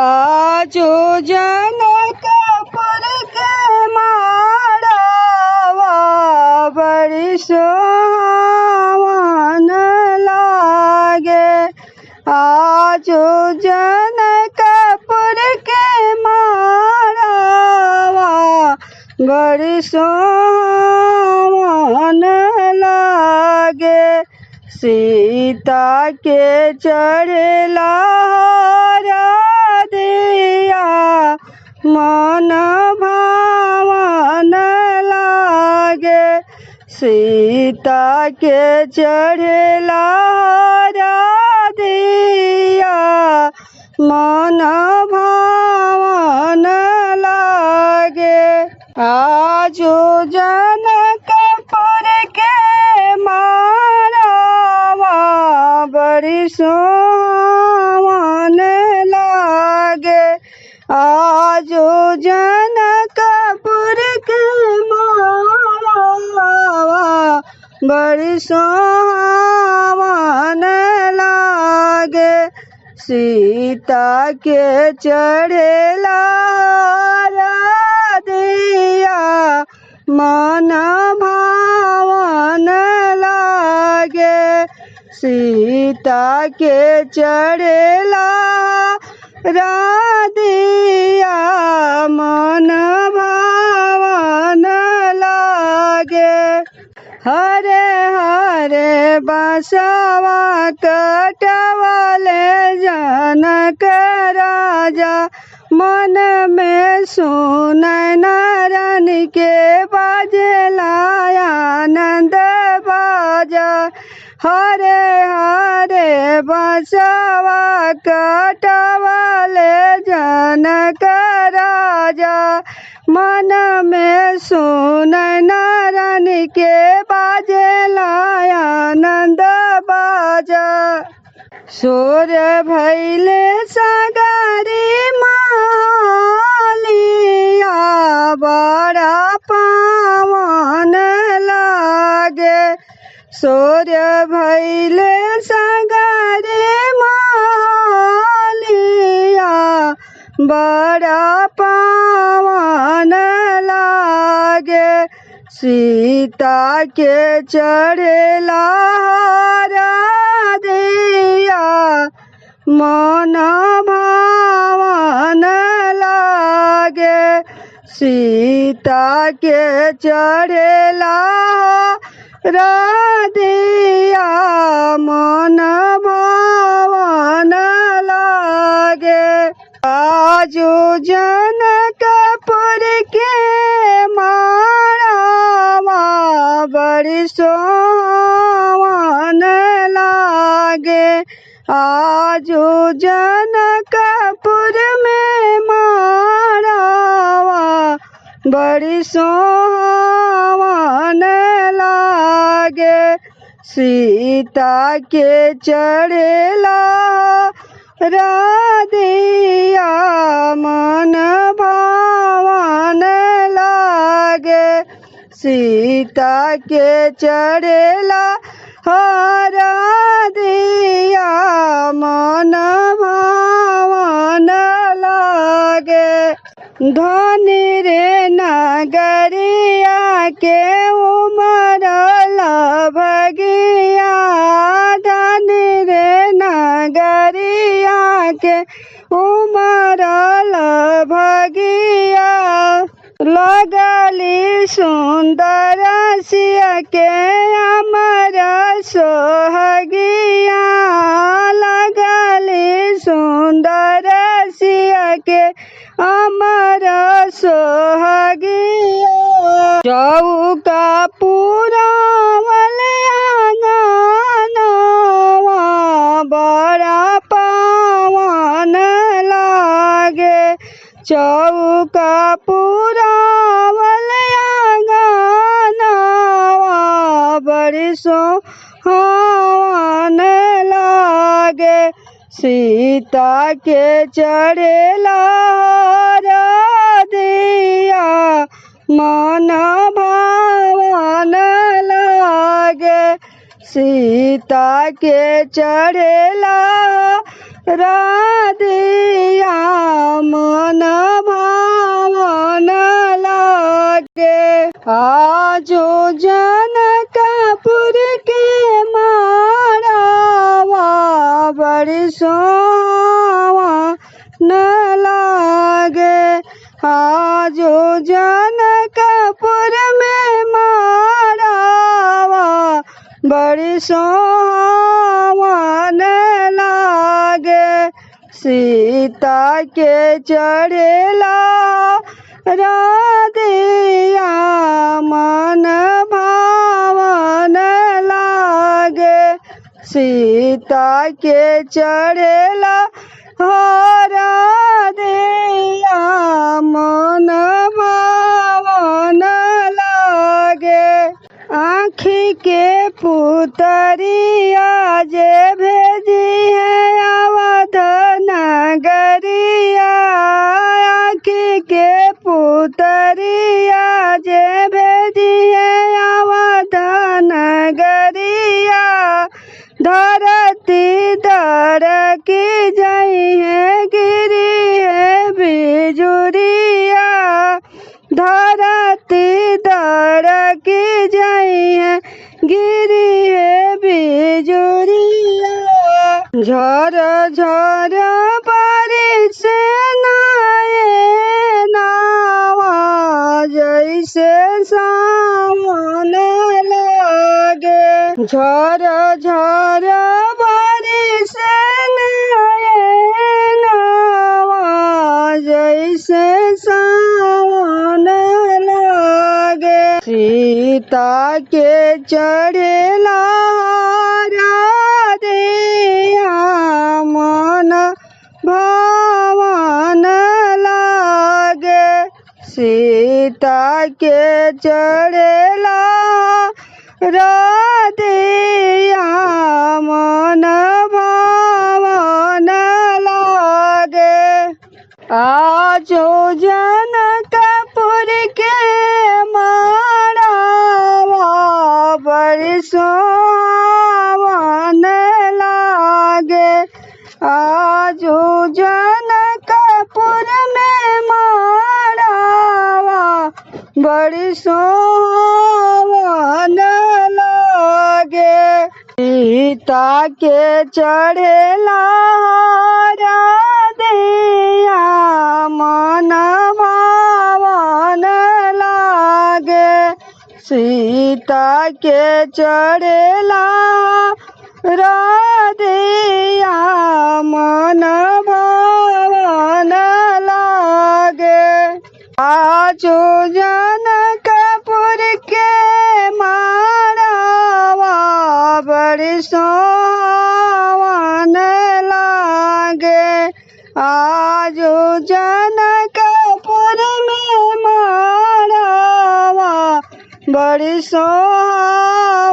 आजो जनकपुर के माड़वा बड़ी सोहावन लागे। आजो जनकपुर के माड़वा बड़ी सोहावन लागे। सीता के चढ़ला मन भावन लागे। सीता के चढ़ला दिया मन भावन लागे। आजो जनकपुर के माड़वा बड़ी सोहावन लागे। आजो जनकपुर के माड़वा बड़ी सोहावन लागे। सीता के चढ़ला दिया मन भावन लागे। सीता के चढ़ला दिया मन भावन लागे। हरे हरे बसवा कटवाले जनक राजा मन में सुनय नारायण के बाजला आनंद बाजा। हरे हरे बसवा कटवाले जनक राजा मन में सुनय नारायण के बाजला आनंद बाजा। सूर्य भैले सगरी मालिया बड़ा पावन लागे। सूर्य भैले सगरी मालिया बड़ा पावन लागे। सीता के चढ़ला दिया मन भावन लागे। सीता के चढ़ला दिया मन भावन लागे। आजो जनकपुर के माड़वा बड़ी सोहावन लागे। आजो जनकपुर में माड़वा बड़ी सोहावन लागे। सीता के चढ़ला दिया मन भावन लागे। सीता के चढ़ला दिया मन भावन लागे। धनी रे नगरिया के उमरल भगिया। धनी रे नगरिया के उमरल भगिया। लगली सुंदर सिया के अमर सोहगिया। लगली सुंदर सिया के अमर सोहगिया। चौका पुरावल आंगनवा बड़ा पावन लागे। चौका पुरावल आंगनवा बड़ी सोहावन लागे। सीता के चढ़ला दिया मन भावन लागे। सीता के चढ़ला राधिया मन भावन लागे। आजो जनकपुर के माड़वा बड़ी सोहावन लागे। आजो जनकपुर में माड़वा बड़ी सोहावन लागे। सीता के चढ़ेला राधिया मन भावन लागे। सीता के चढ़ेला राधिया मन भावन लागे। आँखी के पुतरिया जे भेजी है अवध नगरिया। आँखी के पुतरिया जे भेजी है अवध नगरिया। धरती दर की जई है गिरी है बिजुरिया। धरती दर की जई है गिरी है बिजुरिया। झर झर बारिश नाये नावा जैसे सावन लागे। झर झर बारिश नाये नावा जैसे सावन लागे। सीता के चढ़ेला राधिया मन भावन लागे। सीता के चढ़ेला राधिया मन भावन लागे। आजो जनकपुर के माड़वा बड़ी सोहावन लागे। आजो जनकपुर में माड़वा बड़ी सोहावन लागे। सीता के चढ़ेला राधिया मन भावन लागे। सीता के चढ़ेला राधिया मन भावन लागे। आजो जनकपुर के माड़वा बड़ी सोहावन लागे। आजो जनकपुर में माड़वा बड़ी सोहावन